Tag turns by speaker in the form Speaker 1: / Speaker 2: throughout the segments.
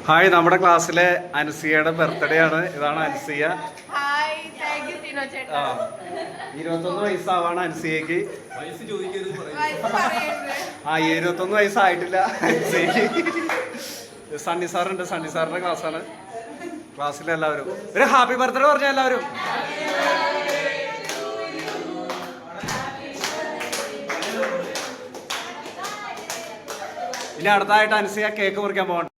Speaker 1: Hi, നമ്മുടെ ക്ലാസ്സിലെ അൻസിയയുടെ birthday ആണ്. ഇതാണ് അൻസിയ. 21 വയസ്സാവാണ് അൻസിയക്ക്. 21 വയസ്സായിട്ടില്ല അൻസിയക്ക്. സണ്ണി സാറുണ്ട്, സണ്ണി സാറിന്റെ ക്ലാസ്സാണ്. ക്ലാസ്സിലെല്ലാവരും ഒരു ഹാപ്പി ബർത്ത്ഡേ പറഞ്ഞ എല്ലാവരും. ഇനി അടുത്തായിട്ട് അൻസിയ കേക്ക് മുറിക്കാൻ പോകണം.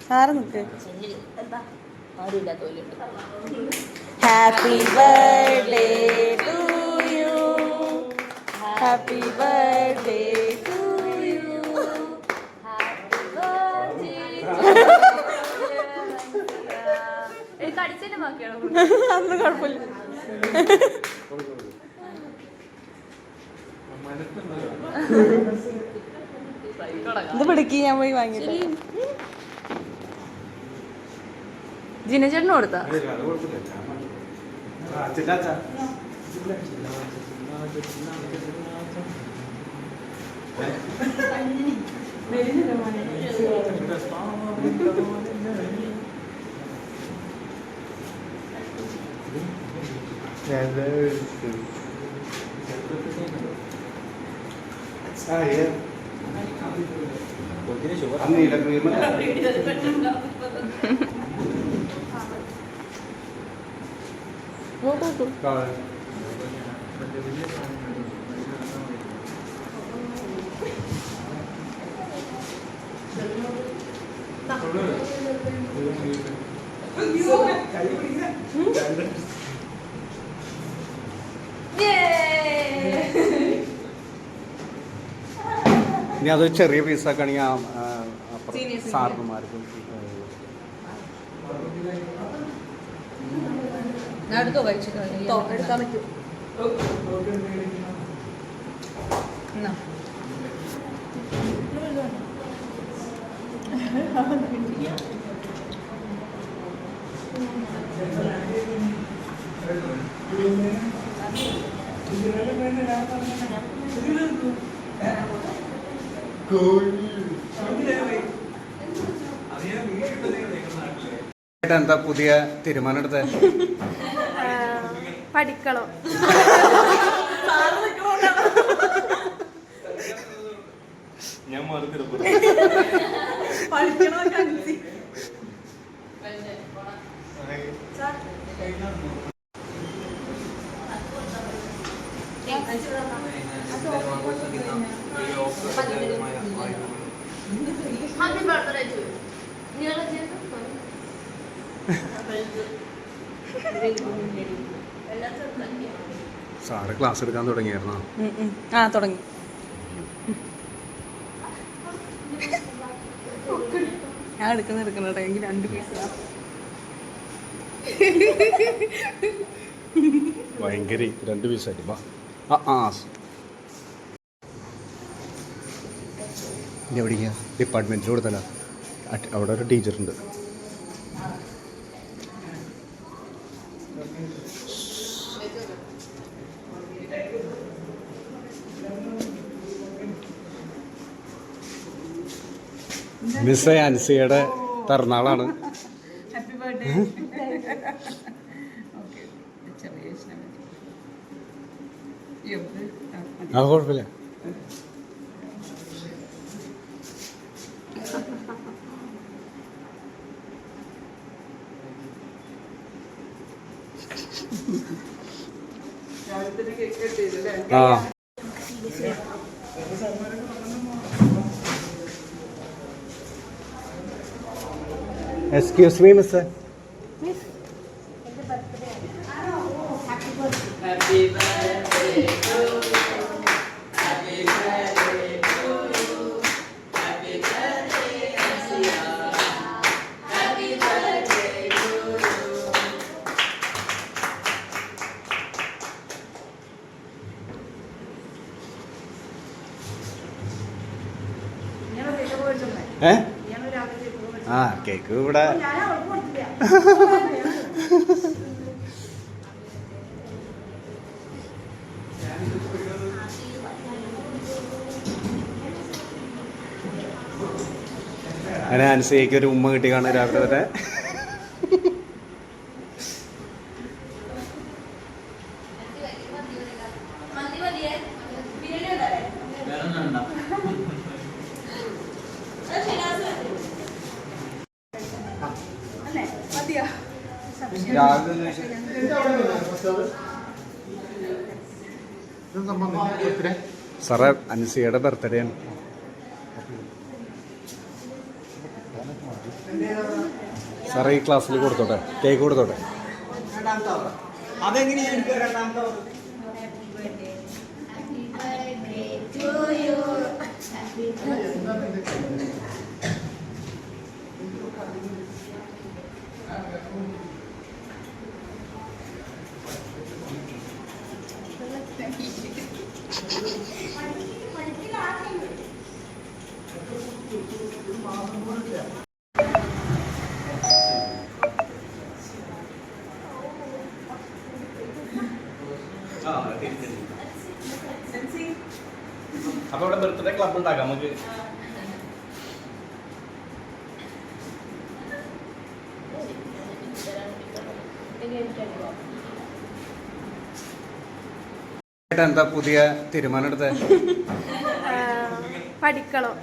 Speaker 2: സാറ് നിക്ക്. Happy birthday to you, happy birthday to you. അതൊന്നും കുഴപ്പമില്ല. ഇത് പിടിക്ക്, ഞാൻ പോയി വാങ്ങിട്ട്. ജിനചേട്ടന് കൊടുത്താ?
Speaker 1: ഇനി അത് ചെറിയ പീസാക്കുകയാണെങ്കിൽ സാറിന്മാർക്കും
Speaker 2: എടുക്കാൻ പറ്റും.
Speaker 1: എന്താ പുതിയ തീരുമാനം എടുത്തേ?
Speaker 2: പഠിക്കണം.
Speaker 3: ഞാൻ
Speaker 1: സാറ് ക്ലാസ് എടുക്കാൻ തുടങ്ങിയായിരുന്നോ?
Speaker 2: തുടങ്ങി. ഞാൻ എടുക്കുന്നുണ്ട്. എനിക്ക് 2 പീസ്
Speaker 1: ഭയങ്കര 2 പീസായിട്ട് ഇനി എവിടേക്കാ? ഡിപ്പാർട്ട്മെൻറ്റിൽ കൊടുത്തല്ല, അവിടെ ഒരു ടീച്ചറുണ്ട്. മിസ് അൻസിയുടെ പിറന്നാളാണ്. ആ കുഴപ്പമില്ല. ആ എക്സ്ക്യൂസ് മീ മിസ്. ആ കേക്ക് ഇവിടെ അങ്ങനെ അൻസിക്ക് ഒരു ഉമ്മ കിട്ടി കാണാൻ രാവിലെ തന്നെ. സാറേ അൻസിയുടെ ബർത്ത്ഡേ ആണ്. സാറേ ഈ ക്ലാസ്സിൽ കൊടുത്തോട്ടെ, കേക്ക് കൊടുത്തോട്ടെ.
Speaker 3: അപ്പൊ ഇവിടെ ബർത്ത്ഡേ ക്ലബ് ഉണ്ടാക്കാം നമുക്ക്.
Speaker 1: എന്താ പുതിയ തീരുമാനം എടുത്തേ?
Speaker 4: പഠിക്കണം.